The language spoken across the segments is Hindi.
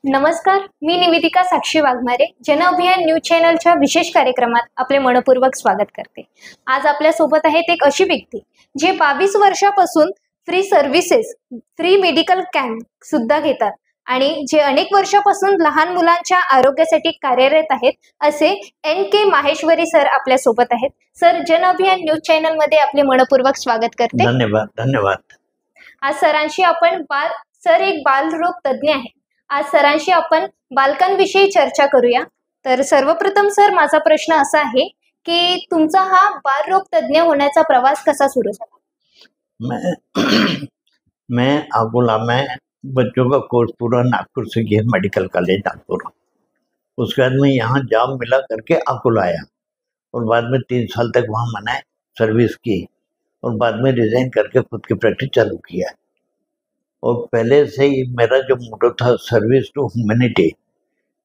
नमस्कार, मी निवेदिका साक्षी वाघमारे जन अभियान न्यूज चॅनलच्या विशेष कार्यक्रमात आपले मनपूर्वक स्वागत करते। आज आपल्या सोबत आहेत एक अशी व्यक्ती जे 22 वर्षापासून free services, free medical camp सुद्धा घेतात आणि जे अनेक वर्षापासून लहान मुलांच्या आरोग्यासाठी कार्यरत आहेत, असे NK माहेश्वरी सर आपल्या सोबत आहेत। सर, जन अभियान न्यूज चॅनल मध्ये आपले मनपूर्वक स्वागत करते। धन्यवाद धन्यवाद। आज सरांशी आपण सर एक बालरोग तज्ञ आहे। आज सरांशी आपण बालकांविषयी चर्चा करूया। तर सर्वप्रथम सर, माझा प्रश्न असा आहे की तुमचा हा बालरोग तज्ञ होण्याचा प्रवास कसा सुरू झाला? मैं अकोला में बच्चों का कोर्स पूरा नागपुर से किया, मेडिकल कॉलेज नागपुर। उसके बाद में यहाँ जॉब मिला करके अकोला आया और बाद में 3 साल तक वहाँ मैंने सर्विस की और बाद में रिजाइन करके खुद की प्रैक्टिस चालू किया। और पहले से ही मेरा जो मोटो था सर्विस टू ह्यूमैनिटी,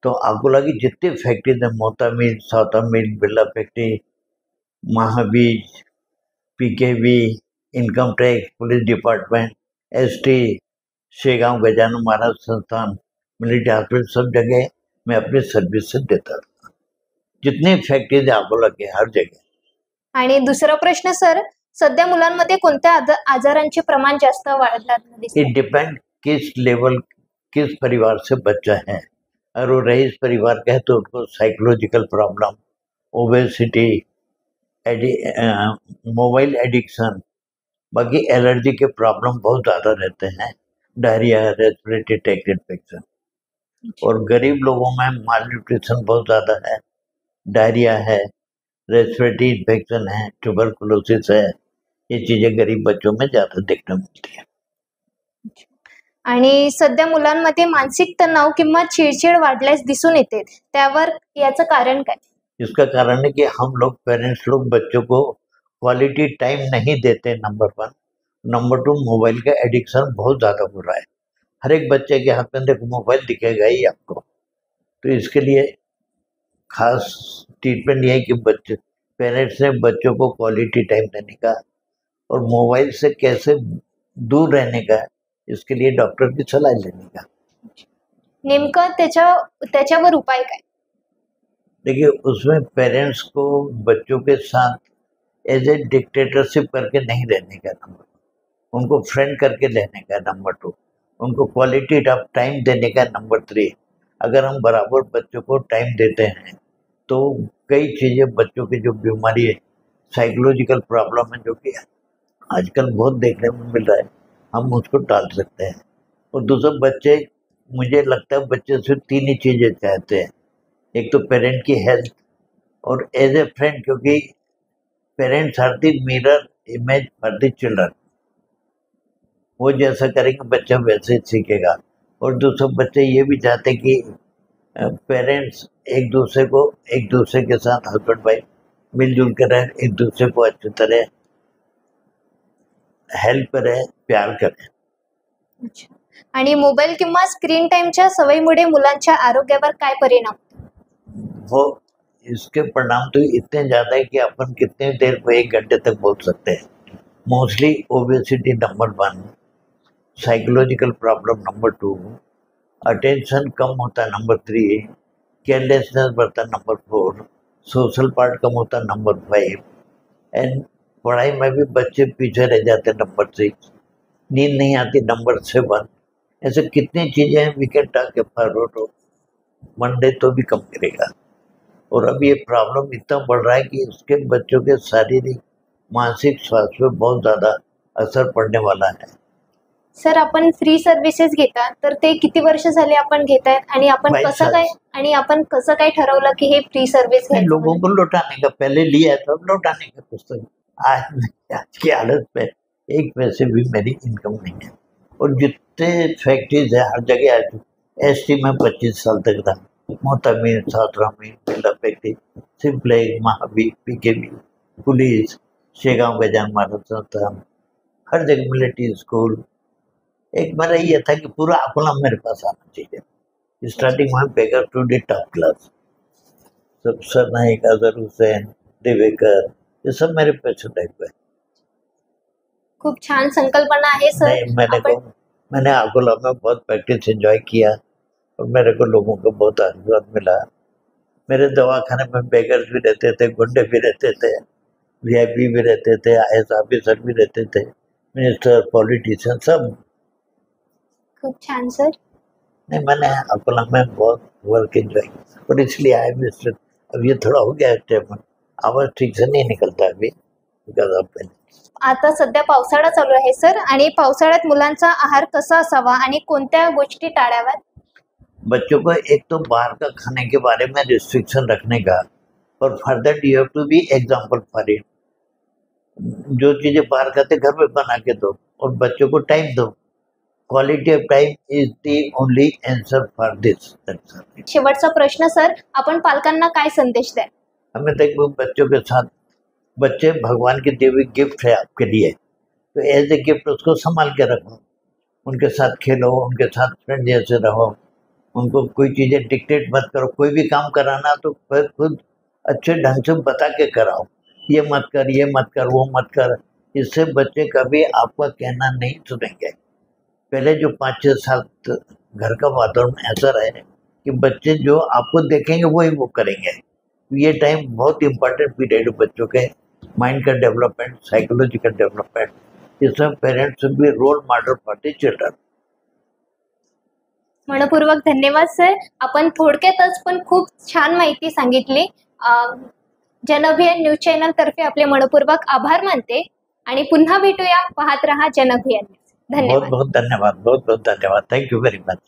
तो अकोला की जितनी फैक्ट्रीज है, मोता मिल, साउथा mill, Birla factory, Mahabeej, PKV, income tax, police department, ST, Shegaon Gajanan Maharaj संस्थान, मिलिट्री हॉस्पिटल, सब जगह मैं अपनी सर्विस से देता था। जितनी फैक्ट्रीज है अकोला के हर जगह। आणि दुसरा प्रश्न सर, सध्या मुलांमध्ये कोणत्या आजारांचे प्रमाण जास्त वाढतात? इट डिपेंड किस लेवल, किस परिवार से बच्चा है। अगर वो रईस परिवार का है तो उनको psychological problem, obesity, mobile addiction, बाकी एलर्जी के प्रॉब्लम बहुत ज़्यादा रहते हैं, डायरिया, रेस्पिरेटरी ट्रैक्ट इन्फेक्शन। और गरीब लोगों में माल न्यूट्रिशन बहुत ज़्यादा है, डायरिया है, रेस्पिरेटरी इन्फेक्शन है, ट्यूबरकुलोसिस है। ये चीजें गरीब बच्चों में ज्यादा देखने मिलती है। आणि सध्या मुलांमध्ये मानसिक तणाव किंवा चिडचिड वाढल्यास दिसून येते, त्यावर याचं कारण काय? इसका कारण है कि हम लोग पेरेंट्स लोग बच्चों को क्वालिटी टाइम नहीं देते, नंबर 1। नंबर 2, मोबाइल का एडिक्शन बहुत ज़्यादा हो रहा है। हर एक बच्चे के हाथ में देखो मोबाइल दिखेगा ही आपको। तो इसके लिए खास ट्रीटमेंट ये है कि बच्चे, पेरेंट्स ने बच्चों को क्वालिटी टाइम देने का और मोबाइल से कैसे दूर रहने का, इसके लिए डॉक्टर की सलाह लेने का। नेमकं त्याच्यावर उपाय काय? देखिए, उसमें पेरेंट्स को बच्चों के साथ एज ए डिक्टेटरशिप करके नहीं रहने का, नंबर 1। उनको फ्रेंड करके रहने का, नंबर 2। उनको क्वालिटी ऑफ टाइम देने का, नंबर 3। अगर हम बराबर बच्चों को टाइम देते हैं तो कई चीज़ें, बच्चों की जो बीमारी है, साइकोलॉजिकल प्रॉब्लम है, जो कि आजकल बहुत देखने में मिल रहा है, हम उसको टाल सकते हैं। और दूसरा, बच्चे, मुझे लगता है बच्चे सिर्फ 3 ही चीज़ें चाहते हैं। एक तो पेरेंट की हेल्थ, और एज ए फ्रेंड, क्योंकि parents are the mirror image for the children. वो जैसा करेंगे बच्चा वैसे ही सीखेगा। और दूसरा, बच्चे ये भी चाहते हैं कि पेरेंट्स एक दूसरे के साथ हस्बैंड वाइफ मिलजुल कर रहें, एक दूसरे को अच्छी तरह हेल्प करें, प्यार करें। अच्छा, आणि मोबाईल किंवा स्क्रीन टाइमच्या सवयीमुळे मुलांच्या आरोग्यावर काय परिणाम? वो इसके परिणाम तो इतने ज़्यादा है कि अपन कितने देर को 1 घंटे तक बोल सकते हैं। Mostly obesity number 1, psychological problem number 2, attention कम होता है नंबर 3, केयरलेसनेस बढ़ता है नंबर 4, सोशल पार्ट कम होता है नंबर 5, एंड पढ़ाई में भी बच्चे पीछे रह जाते हैं नंबर 6, नींद नहीं आती नंबर 7। ऐसे कितनी चीज़ें हैं, we can talk about Monday तो भी कम करेगा। और अब ये प्रॉब्लम इतना बढ़ रहा है कि उसके बच्चों के शारीरिक, मानसिक स्वास्थ्य पे बहुत ज़्यादा असर पडने वाला है। सर, आपण फ्री सर्व्हिसेस घेता, तर ते किती वर्ष झाले आपण घेतायत आणि आपण कसं काय ठरवलं की हे फ्री सर्व्हिस घ्यायचं? लोगों को लौटाने का, पहले लिया है तो अब लौटाने का पुस्तक। आज की हालत में 1 पैसे भी मेरी इनकम नहीं है। और जितने फैक्ट्रीज है हर जगह आ चुकी। ST में 25 साल तक रहा, मोता मिल, साउथा mill, Birla factory, Simplex, Mahabeej, PKV, police, Shegaon Gajanan Maharaj संस्थान, हर जगह मिलिट्री स्कूल। एक मेरा ये था कि पूरा अकोला मेरे पास आना चाहिए। स्टार्टिंग में बेगर टू द टॉप क्लास, सब सर नाइक, अजहर हुसैन, देवेकर, ये सब मेरे पैसे टाइप है। खूप छान संकल्पना आहे सर। नहीं, मैंने अकोला में बहुत प्रैक्टिस एंजॉय किया और मेरे को लोगों को बहुत आशीर्वाद मिला। मेरे दवाखाने में बेगर्स भी रहते थे, गुंडे भी रहते थे, वीआईपी भी रहते थे, आईएएस ऑफिसर भी रहते थे, मिनिस्टर, पॉलिटिशियन, सब। खूप छान सर. नहीं, मैंने अकोला में बहुत वर्क एंजॉय और इसलिए आए मिस्टर। अब ये थोड़ा हो गया है, आवाज ठीक से नहीं निकलता अभी बिकॉज ऑफ। आता सध्या पावसाळा चालू आहे सर, आणि पावसाळ्यात मुलांचा आहार कसा असावा आणि कोणत्या गोष्टी टाळाव्यात? बच्चों को एक तो बाहर का खाने के बारे में रिस्ट्रिक्शन रखने का, और further you have to be example for it. जो चीजें बाहर खाते घर में बना के दो और बच्चों को टाइम दो। Quality of time is the only answer for this. शेवटचा प्रश्न सर, आपण पालकांना काय संदेश द्याल? हमें देखो, बच्चों के साथ, बच्चे भगवान की दी हुई गिफ्ट है आपके लिए, तो एज ए गिफ्ट उसको संभाल के रखो, उनके साथ खेलो, उनके साथ फ्रेंड जैसे रहो, उनको कोई चीज़ें डिक्टेट मत करो। कोई भी काम कराना तो खुद अच्छे ढंग से बता के कराओ, ये मत कर, ये मत कर, वो मत कर। इससे बच्चे कभी आपका कहना नहीं सुनेंगे। पहले जो 5-6 साल घर का वातावरण ऐसा रहे कि बच्चे जो आपको देखेंगे वही वो करेंगे। ये टाइम बहुत इंपॉर्टेंट पीरियड है बच्चों के माइंड का डेवलपमेंट, साइकोलॉजिकल डेवलपमेंट। इसमें parents be role model for the children. मनपूर्वक धन्यवाद सर. आपण थोडक्यातच पण खूप छान माहिती सांगितली. जनअभियान न्यूज चॅनल तर्फे आपले मनपूर्वक आभार मानते आणि पुन्हा भेटूया. पाहत रहा जनअभियान. धन्यवाद. बहुत बहुत धन्यवाद, बहुत बहुत धन्यवाद। Thank you very much.